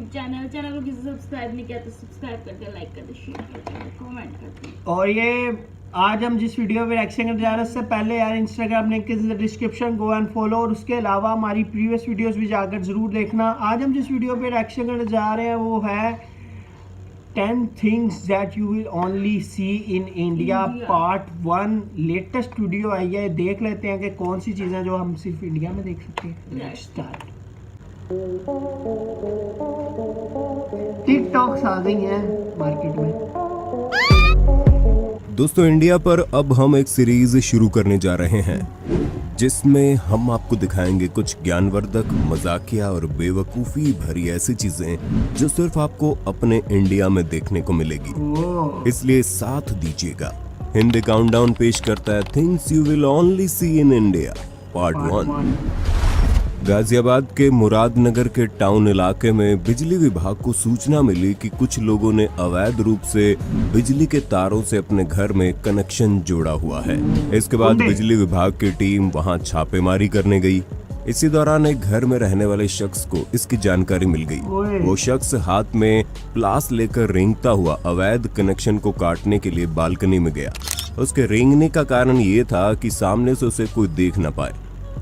Channel को किसी subscribe नहीं किया तो सब्सक्राइब करके लाइक कर दे, शेयर कर दे, कमेंट कर दे। और ये आज हम जिस वीडियो पे रिएक्शन करने जा रहे हैं उससे पहले यार Instagram link is in the description, go and follow. और उसके अलावा हमारी प्रीवियस वीडियोस भी जाकर जरूर देखना। आज हम जिस वीडियो पे रिएक्शन करने जा रहे हैं वो है 10 things that you will only see in India part 1। Latest video आई है, देख लेते हैं कि कौन सी चीज़ें जो हम सिर्फ इंडिया में देख सकते हैं। Let's start. टिकटॉक्स आ गई हैं मार्केट में। दोस्तों, इंडिया पर अब हम एक सीरीज शुरू करने जा रहे हैं जिसमें हम आपको दिखाएंगे कुछ ज्ञानवर्धक, मजाकिया और बेवकूफ़ी भरी ऐसी चीजें जो सिर्फ आपको अपने इंडिया में देखने को मिलेगी, इसलिए साथ दीजिएगा। हिंदी काउंटडाउन पेश करता है things you will only see in India part 1। Ghaziabad के मुरादनगर के टाउन इलाके में बिजली विभाग को सूचना मिली कि कुछ लोगों ने अवैध रूप से बिजली के तारों से अपने घर में कनेक्शन जोड़ा हुआ है। इसके बाद बिजली विभाग की टीम वहां छापेमारी करने गई। इसी दौरान एक घर में रहने वाले शख्स को इसकी जानकारी मिल गई। वो शख्स हाथ में प्लास लेकर रेंगता हुआ अवैध कनेक्शन को काटने के लिए बालकनी में गया। उसके रेंगने का कारण ये था कि सामने से उसे कोई देख न पाए,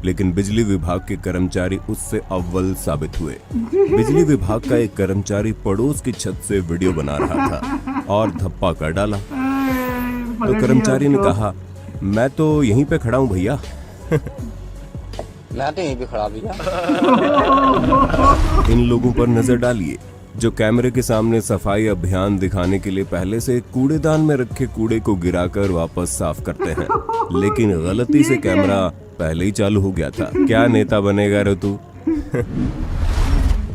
लेकिन बिजली विभाग के कर्मचारी उससे अव्वल साबित हुए। बिजली विभाग का एक कर्मचारी पड़ोस की छत से वीडियो बना रहा था और धप्पा कर डाला। तो कर्मचारी ने कहा, मैं तो यहीं पे खड़ा हूँ भैया। मैं तो यहीं पे खड़ा भैया। इन लोगों पर नजर डालिए जो कैमरे के सामने सफाई अभियान दिखाने के लिए पहले से कूड़ेदान में रखे कूड़े को गिराकर वापस साफ करते हैं, लेकिन गलती से कैमरा पहले ही चालू हो गया था। क्या नेता बनेगा रे तू?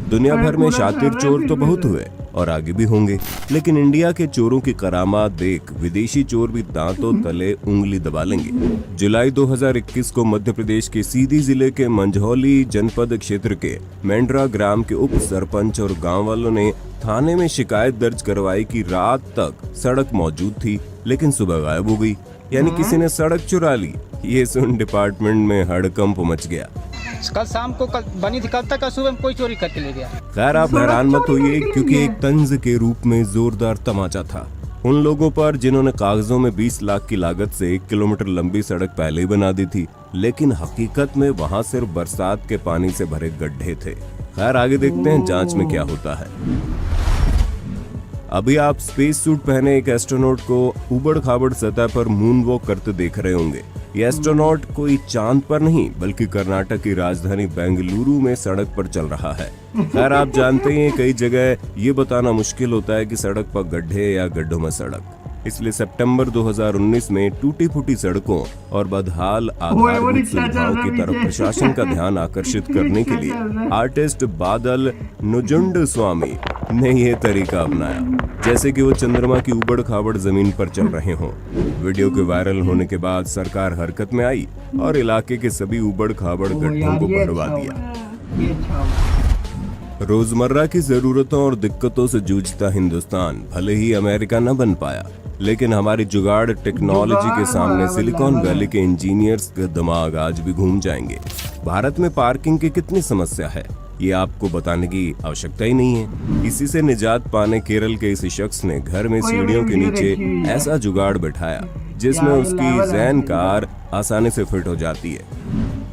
दुनिया भर में शातिर चोर तो बहुत हुए और आगे भी होंगे, लेकिन इंडिया के चोरों की करामात देख विदेशी चोर भी दांतों तले उंगली दबा लेंगे। जुलाई 2021 को मध्य प्रदेश के सीधी जिले के मंझौली जनपद क्षेत्र के मेंड्रा ग्राम के उप सरपंच और गांव वालों ने थाने में शिकायत दर्ज करवाई कि रात तक सड़क मौजूद थी लेकिन सुबह गायब हो गई, यानी किसी ने सड़क चुरा ली। ये सुन डिपार्टमेंट में हड़कंप मच गया। कल शाम को बनी थी, कल तक सुबह में कोई चोरी करके ले गया। खैर, आप हैरान मत होइए क्योंकि एक तंज के रूप में जोरदार तमाचा था उन लोगों पर जिन्होंने कागजों में 20 लाख की लागत से 1 किलोमीटर लंबी सड़क पहले ही बना दी थी, लेकिन हकीकत में वहां सिर्फ बरसात के पानी से भरे गड्ढे थे। खैर, आगे देखते हैं जांच में क्या होता है। अभी आप स्पेस सूट पहने एक एस्ट्रोनॉट को उबड़ खाबड़ सतह पर मून वॉक करते देख रहे होंगे। ये एस्ट्रोनॉट कोई चांद पर नहीं बल्कि कर्नाटक की राजधानी बेंगलुरु में सड़क पर चल रहा है। खैर, आप जानते हैं कई जगह ये बताना मुश्किल होता है कि सड़क पर गड्ढे या गड्ढों में सड़क, इसलिए सितंबर 2019 में टूटी फूटी सड़कों और बदहाल आधारभूत सुविधाओं की तरफ प्रशासन का ध्यान आकर्षित करने के लिए आर्टिस्ट बादल नुजुंड स्वामी ने ये तरीका अपनाया, जैसे कि वो चंद्रमा की उबड़ खाबड़ जमीन पर चल रहे हों। वीडियो के वायरल होने के बाद सरकार हरकत में आई और इलाके के सभी उबड़ खाबड़ गड्ढों को भरवा दिया। रोजमर्रा की जरूरतों और दिक्कतों से जूझता हिंदुस्तान भले ही अमेरिका न बन पाया, लेकिन हमारी जुगाड़ टेक्नोलॉजी के सामने सिलिकॉन वैली के इंजीनियर्स के दिमाग आज भी घूम जाएंगे। भारत में पार्किंग की कितनी समस्या है ये आपको बताने की आवश्यकता ही नहीं है। इसी से निजात पाने केरल के इसी शख्स ने घर में सीढ़ियों के नीचे ऐसा जुगाड़ बैठाया जिसमें उसकी जैन कार आसानी से फिट हो जाती है।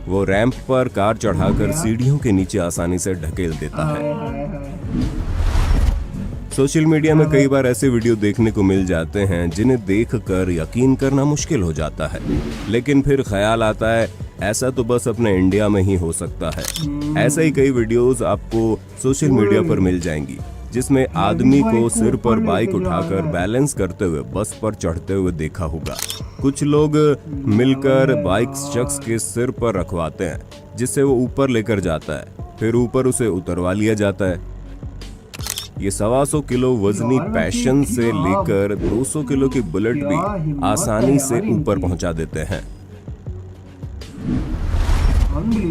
वो रैंप पर कार चढ़ाकर सीढ़ियों के नीचे आसानी से ढकेल देता है। सोशल मीडिया में कई बार ऐसे वीडियो देखने को मिल जाते हैं जिन्हें देखकर यकीन करना मुश्किल हो जाता है, लेकिन फिर ख्याल आता है ऐसा तो बस अपने इंडिया में ही हो सकता है। ऐसे ही कई वीडियोस आपको सोशल मीडिया पर मिल जाएंगी जिसमें आदमी को सिर पर बाइक उठाकर बैलेंस करते हुए बस पर चढ़ते हुए देखा होगा। कुछ लोग मिलकर बाइक शख्स के सिर पर रखवाते हैं जिससे वो ऊपर लेकर जाता है, फिर ऊपर उसे उतरवा लिया जाता है। ये 125 किलो वजनी पैशन से लेकर 200 किलो की बुलेट भी आसानी से ऊपर पहुंचा देते हैं।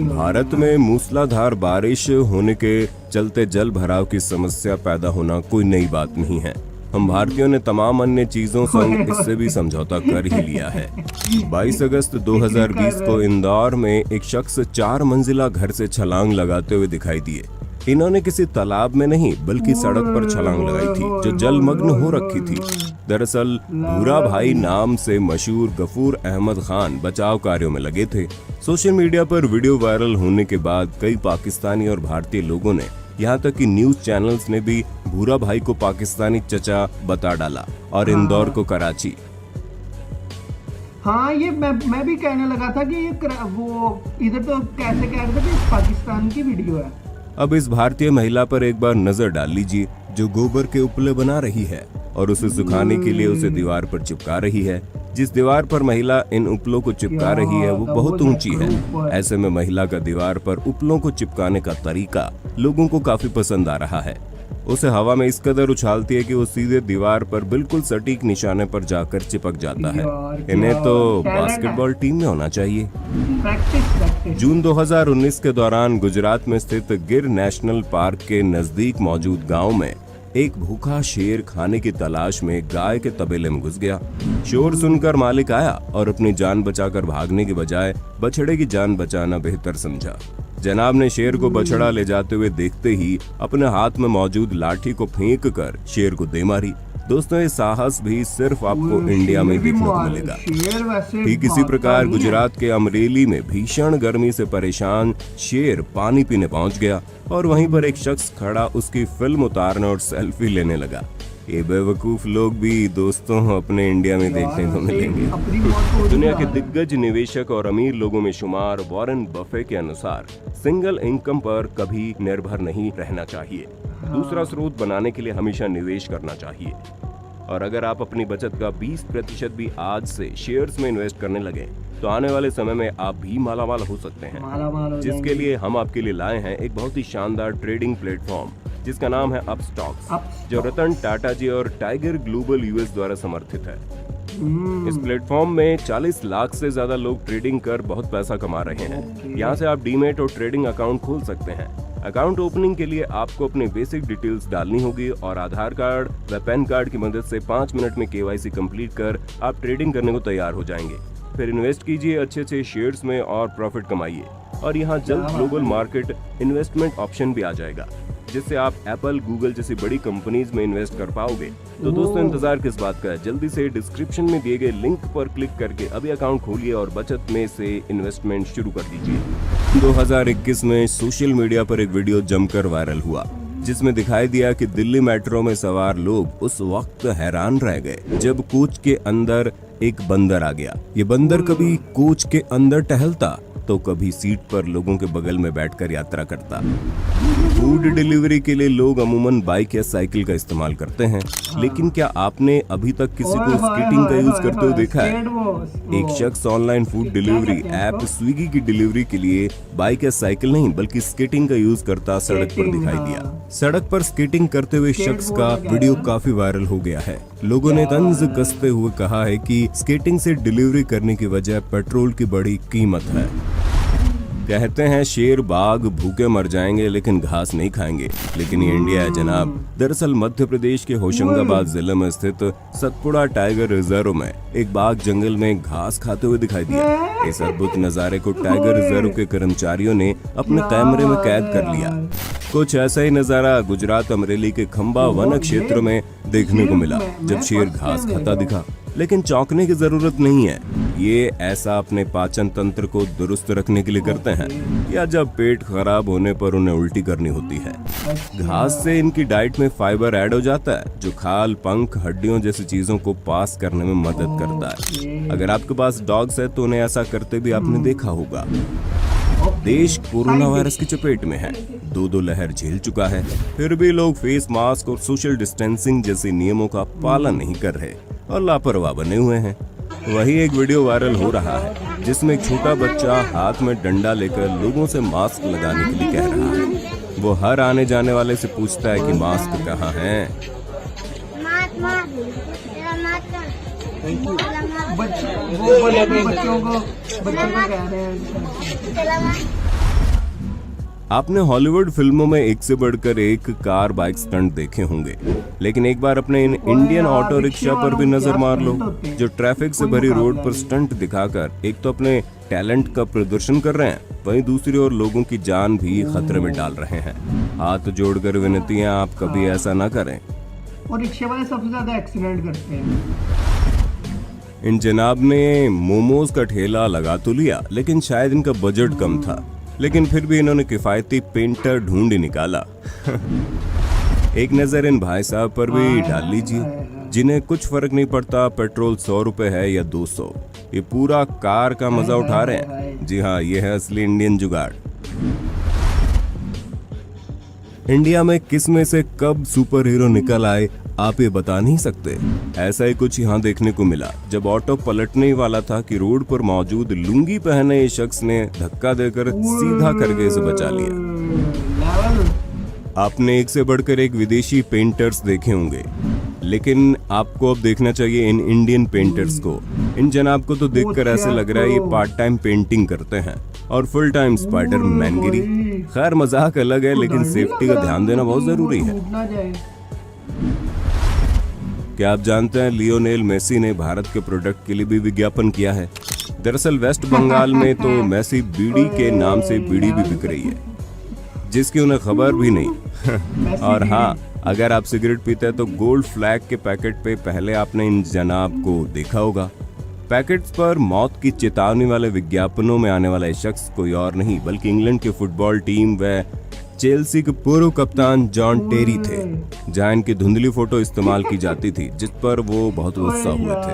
भारत में मूसलाधार बारिश होने के चलते जल भराव की समस्या पैदा होना कोई नई बात नहीं है। हम भारतीयों ने तमाम अन्य चीजों संग इससे भी समझौता कर ही लिया है। 22 अगस्त 2020 को इंदौर में एक शख्स 4 मंजिला घर से छलांग लगाते हुए दिखाई दिए। इन्होंने किसी तालाब में नहीं बल्कि सड़क पर छलांग लगाई थी जो जलमग्न हो रखी थी। दरअसल भूरा भाई नाम से मशहूर गफूर अहमद खान बचाव कार्यों में लगे थे। सोशल मीडिया पर वीडियो वायरल होने के बाद कई पाकिस्तानी और भारतीय लोगों ने, यहाँ तक कि न्यूज चैनल्स ने भी भूरा भाई को पाकिस्तानी चचा बता डाला और इंदौर को कराची। हाँ, ये मैं भी कहने लगा था कि ये वो इधर तो कैसे कह रहे थे कि पाकिस्तान की वीडियो है। अब इस भारतीय महिला पर एक बार नजर डाल लीजिए जो गोबर के उपले बना रही है और उसे सुखाने के लिए उसे दीवार पर चिपका रही है। जिस दीवार पर महिला इन उपलों को चिपका रही है वो बहुत ऊंची है। ऐसे में महिला का दीवार पर उपलों को चिपकाने का तरीका लोगों को काफी पसंद आ रहा है। उसे हवा में इस कदर उछालती है कि वो सीधे दीवार पर बिल्कुल सटीक निशाने पर जाकर चिपक जाता है। इन्हें तो बास्केटबॉल टीम में होना चाहिए। जून 2019 के दौरान गुजरात में स्थित गिर नेशनल पार्क के नजदीक मौजूद गांव में एक भूखा शेर खाने की तलाश में गाय के तबेले में घुस गया। शोर सुनकर मालिक आया और अपनी जान बचाकर भागने के बजाय बछड़े की जान बचाना बेहतर समझा। जनाब ने शेर को बछड़ा ले जाते हुए देखते ही अपने हाथ में मौजूद लाठी को फेंक कर शेर को दे मारी। दोस्तों, ये साहस भी सिर्फ आपको इंडिया में देखने को मिलेगा। ठीक इसी प्रकार गुजरात के अमरेली में भीषण गर्मी से परेशान शेर पानी पीने पहुंच गया और वहीं पर एक शख्स खड़ा उसकी फिल्म उतारने और सेल्फी लेने लगा। ये बेवकूफ लोग भी दोस्तों अपने इंडिया में देखने को मिलेंगे। दुनिया के दिग्गज निवेशक और अमीर लोगों में शुमार वॉरेन बफे के अनुसार सिंगल इनकम पर कभी निर्भर नहीं रहना चाहिए। दूसरा स्रोत बनाने के लिए हमेशा निवेश करना चाहिए। और अगर आप अपनी बचत का 20% भी आज से शेयर्स में इन्वेस्ट करने लगे तो आने वाले समय में आप भी मालामाल हो सकते हैं। जिसके लिए हम आपके लिए लाए हैं एक बहुत ही शानदार ट्रेडिंग प्लेटफॉर्म जिसका नाम है अपस्टॉक्स, जो रतन टाटा जी और टाइगर ग्लोबल यूएस द्वारा समर्थित है। इस प्लेटफॉर्म में 40 लाख से ज्यादा लोग ट्रेडिंग कर बहुत पैसा कमा रहे हैं। यहाँ से आप डीमेट और ट्रेडिंग अकाउंट खोल सकते हैं। अकाउंट ओपनिंग के लिए आपको अपनी बेसिक डिटेल्स डालनी होगी और आधार कार्ड व पैन कार्ड की मदद से 5 मिनट में KYC कंप्लीट कर आप ट्रेडिंग करने को तैयार हो जाएंगे। फिर इन्वेस्ट कीजिए अच्छे शेयर्स में और प्रॉफिट कमाइए। और यहाँ जल्द ग्लोबल मार्केट इन्वेस्टमेंट ऑप्शन भी आ जाएगा जिससे आप एप्पल, गूगल जैसी बड़ी कंपनीज में इन्वेस्ट कर पाओगे। तो दोस्तों, इंतजार किस बात का है? जल्दी से डिस्क्रिप्शन में दिए गए लिंक पर क्लिक करके अभी अकाउंट खोलिए और बचत में से इन्वेस्टमेंट शुरू कर दीजिए। 2021 में सोशल मीडिया पर एक वीडियो जमकर वायरल हुआ जिसमें दिखाई दिया कि दिल्ली मेट्रो में सवार लोग उस वक्त हैरान रह गए जब कोच के अंदर एक बंदर आ गया। ये बंदर कभी कोच के अंदर टहलता तो कभी सीट पर लोगों के बगल में बैठकर यात्रा करता। फूड डिलीवरी के लिए लोग अमूमन बाइक या साइकिल का इस्तेमाल करते हैं, लेकिन क्या आपने अभी तक किसी को स्केटिंग का यूज करते हुए देखा है? एक शख्स online food delivery app Swiggy की डिलीवरी के लिए बाइक या साइकिल नहीं बल्कि स्केटिंग का यूज करता सड़क पर दिखाई दिया। सड़क पर स्केटिंग करते हुए शख्स का वीडियो काफी वायरल हो गया है। लोगों ने तंज कसते हुए कहा है कि स्केटिंग से डिलीवरी करने की वजह पेट्रोल की बड़ी कीमत है। कहते हैं शेर बाघ भूखे मर जाएंगे लेकिन घास नहीं खाएंगे, लेकिन ये इंडिया है जनाब। दरअसल मध्य प्रदेश के होशंगाबाद जिले में स्थित सतपुड़ा टाइगर रिजर्व में एक बाघ जंगल में घास खाते हुए दिखाई दिया। इस अद्भुत नजारे को टाइगर रिजर्व के कर्मचारियों ने अपने कैमरे में कैद कर लिया। कुछ ऐसा ही नजारा गुजरात अमरेली के खंबा वन क्षेत्र में देखने को मिला जब शेर घास खाता दिखा। लेकिन चौंकने की जरूरत नहीं है, ये ऐसा अपने पाचन तंत्र को दुरुस्त रखने के लिए करते हैं या जब पेट खराब होने पर उन्हें उल्टी करनी होती है। घास से इनकी डाइट में फाइबर ऐड हो जाता है जो खाल, पंख, हड्डियों जैसी चीजों को पास करने में मदद करता है। अगर आपके पास डॉग्स है तो उन्हें ऐसा करते भी आपने देखा होगा। देश कोरोना वायरस की चपेट में है, दो लहर झेल चुका है, फिर भी लोग फेस मास्क और सोशल डिस्टेंसिंग जैसे नियमों का पालन नहीं कर रहे और लापरवाह बने हुए हैं। वही एक वीडियो वायरल हो रहा है जिसमें एक छोटा बच्चा हाथ में डंडा लेकर लोगों से मास्क लगाने के लिए कह रहा है। वो हर आने जाने वाले से पूछता है कि मास्क कहाँ है। आपने हॉलीवुड फिल्मों में एक से बढ़कर एक कार बाइक स्टंट देखे होंगे, लेकिन एक बार अपने इन इंडियन ऑटो रिक्शा पर भी नजर मार लो जो ट्रैफिक से भरी रोड पर स्टंट दिखाकर एक तो अपने टैलेंट का प्रदर्शन कर रहे हैं वहीं दूसरी ओर लोगों की जान भी खतरे में डाल रहे हैं। हाथ जोड़कर विनती है, आप कभी ऐसा ना करें। और रिक्शे वाले सबसे ज्यादा एक्सीडेंट करते हैं। इन जनाब ने मोमोज का ठेला लगा तो लिया, लेकिन शायद इनका बजट कम था, लेकिन फिर भी इन्होंने किफायती पेंटर ढूंढ ही निकाला। एक नजर इन भाई साहब पर भी डाल लीजिए, जिन्हें कुछ फर्क नहीं पड़ता पेट्रोल 100 रुपए है या 200। ये पूरा कार का मजा उठा रहे हैं। जी हाँ, ये है असली इंडियन जुगाड़। इंडिया में किस में से कब सुपर हीरो निकल आए आप ये बता नहीं सकते। ऐसा ही कुछ यहाँ देखने को मिला जब ऑटो पलटने ही वाला था कि रोड पर मौजूद लुंगी पहने ये शख्स ने धक्का देकर सीधा करके इसे बचा लिया। आपने एक से बढ़कर एक विदेशी पेंटर्स देखे होंगे, लेकिन आपको अब देखना चाहिए इन इंडियन पेंटर्स को। इन जनाब को तो देखकर ऐसे लग रहा है ये पार्ट टाइम पेंटिंग करते हैं और फुल टाइम स्पाइडर मैनगिरी। खैर मजाक अलग है, लेकिन सेफ्टी का ध्यान देना बहुत जरूरी है। क्या आप जानते हैं लियोनेल मेसी ने भारत के प्रोडक्ट के लिए भी विज्ञापन किया है। दरअसल वेस्ट बंगाल में तो मेसी बीड़ी के नाम से बीड़ी भी बिक रही है, जिसकी उन्हें खबर भी नहीं। और हाँ, अगर आप सिगरेट पीते हैं तो गोल्ड फ्लैग के पैकेट पे पहले आपने इन जनाब को देखा होगा। पैकेट्स पर मौत की चेतावनी वाले विज्ञापनों में आने वाला शख्स कोई और नहीं बल्कि इंग्लैंड की फुटबॉल टीम व चेल्सी के पूर्व कप्तान जॉन टेरी थे, जहां इनकी धुंधली फोटो इस्तेमाल की जाती थी, जिस पर वो बहुत गुस्सा हुए थे।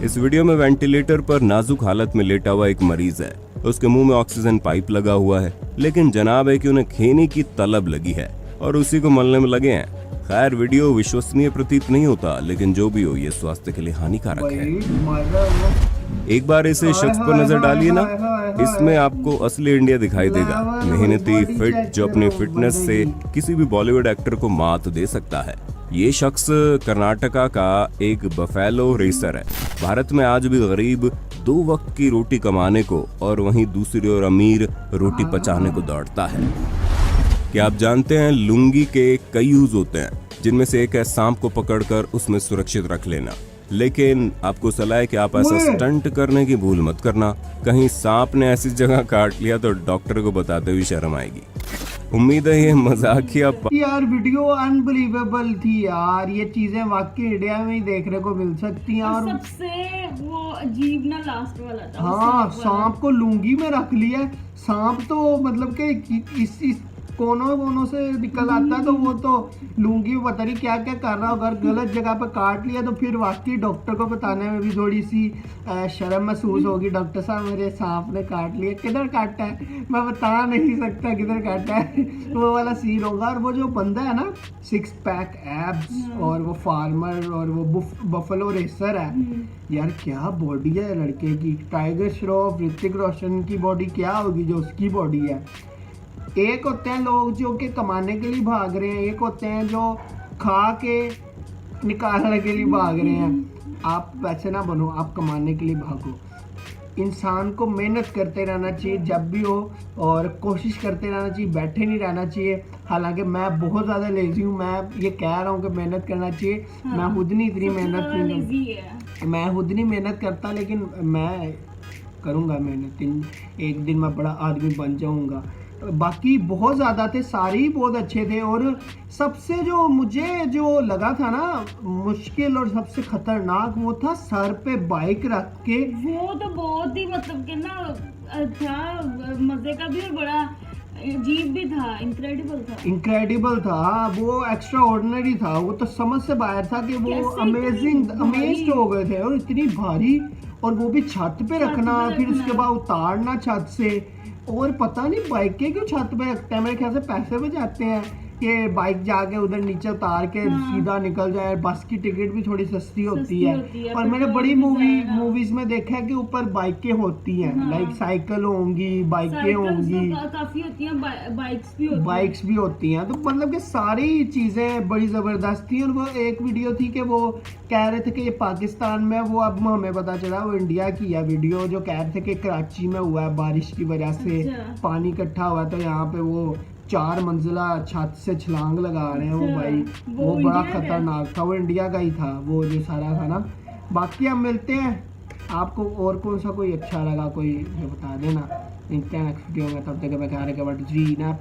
इस वीडियो में वेंटिलेटर पर नाजुक हालत में लेटा हुआ एक मरीज है। उसके मुंह में ऑक्सीजन पाइप लगा हुआ है, लेकिन जनाब है कि उन्हें खेने की तलब लगी है और उसी को मलने में लगे हैं। खैर वीडियो विश्वसनीय प्रतीत नहीं होता, लेकिन जो भी हो ये स्वास्थ्य के लिए हानिकारक है। एक बार इसे शख्स पर नजर डालिए ना, इसमें आपको असली इंडिया दिखाई देगा। मेहनती फिट जो अपनी फिटनेस से किसी भी बॉलीवुड एक्टर को मात दे सकता है। ये शख्स कर्नाटका का एक बफेलो रेसर है। भारत में आज भी गरीब 2 वक्त की रोटी कमाने को और वहीं दूसरी ओर अमीर रोटी पचाने को दौड़ता है। क्या आप जानते हैं लुंगी के कई यूज होते हैं, जिनमें से एक है सांप को पकड़कर उसमें सुरक्षित रख लेना। लेकिन आपको सलाह है कि आप ऐसा स्टंट करने की भूल मत करना। कहीं सांप ने ऐसी जगह काट लिया तो डॉक्टर को बताते हुए शर्म आएगी। उम्मीद है ये मजाकिया यार वीडियो अनबिलीवेबल थी यार। ये चीजें वाकई इंडिया में ही देखने को मिल सकती हैं। और सबसे वो अजीब ना लास्ट वाला था। हाँ, सांप को लुंगी में रख लिया। सांप तो मतलब कि इस कोनों से निकल आता है, तो वो तो लुंगी में पता नहीं क्या क्या कर रहा। अगर गलत जगह पे काट लिया तो फिर वाकई डॉक्टर को बताने में भी थोड़ी सी शर्म महसूस होगी। डॉक्टर साहब मेरे सांप ने काट लिया, किधर काटा है मैं बता नहीं सकता किधर काटा है। वो वाला सीन होगा। और वो जो बंदा है ना 6 पैक एब्स और वो फार्मर और वो बफेलो रेसर है यार, क्या बॉडी है लड़के की। टाइगर श्रॉफ ऋतिक रोशन की बॉडी क्या होगी जो उसकी बॉडी है। एक होते हैं लोग जो कि कमाने के लिए भाग रहे हैं, एक होते हैं जो खा के निकालने के लिए भाग रहे हैं। आप वैसे ना बनो, आप कमाने के लिए भागो। इंसान को मेहनत करते रहना चाहिए जब भी हो, और कोशिश करते रहना चाहिए, बैठे नहीं रहना चाहिए। हालांकि मैं बहुत ज़्यादा लेजी हूँ, मैं ये कह रहा हूँ कि मेहनत करना चाहिए। हाँ, मैं खुद नहीं इतनी मेहनत नहीं, मैं खुद नहीं मेहनत करता, लेकिन मैं करूँगा मेहनत। एक दिन मैं बड़ा आदमी बन जाऊँगा। बाकी बहुत ज़्यादा थे, सारे ही बहुत अच्छे थे। और सबसे जो मुझे जो लगा था ना मुश्किल और सबसे खतरनाक, वो था सर पे बाइक रख के। वो तो बहुत ही मतलब कि ना था, मजे का भी और बड़ा अजीब भी था, इनक्रेडिबल था। वो एक्स्ट्रा ऑर्डिनरी था। वो तो समझ से बाहर था कि वो अमेज्ड हो गए थे। और इतनी भारी, और वो भी छत पे रखना, फिर उसके बाद उतारना छत से। और पता नहीं बाइक के क्यों छत पे रखते हैं, मेरे ख्याल से पैसे में जाते हैं कि बाइक जाके उधर नीचे उतार के सीधा निकल जाए। बस की टिकट भी थोड़ी सस्ती होती है। और मैंने बड़ी मूवीज में देखा है कि ऊपर बाइकें होती हैं, लाइक साइकिल होंगी, बाइकें होंगी, काफी होती हैं, बाइक्स भी होती हैं। तो मतलब कि सारी चीजें बड़ी जबरदस्त थी। और वो एक वीडियो थी कि वो कह रहे थे कि ये पाकिस्तान में, वो अब हमें पता चला वो इंडिया की है वीडियो, जो कह रहे थे कि कराची में हुआ है, बारिश की वजह से पानी इकट्ठा हुआ, तो यहाँ पे वो 4 मंजिला छत से छलांग लगा रहे हैं। वो भाई वो बड़ा खतरनाक था। वो इंडिया का ही था वो जो सारा था ना। बाकी हम मिलते हैं आपको और कौन सा कोई अच्छा लगा कोई बता देना। मिलते हैं नेक्स्ट वीडियो में, तब तक मैं खा रहे जी ना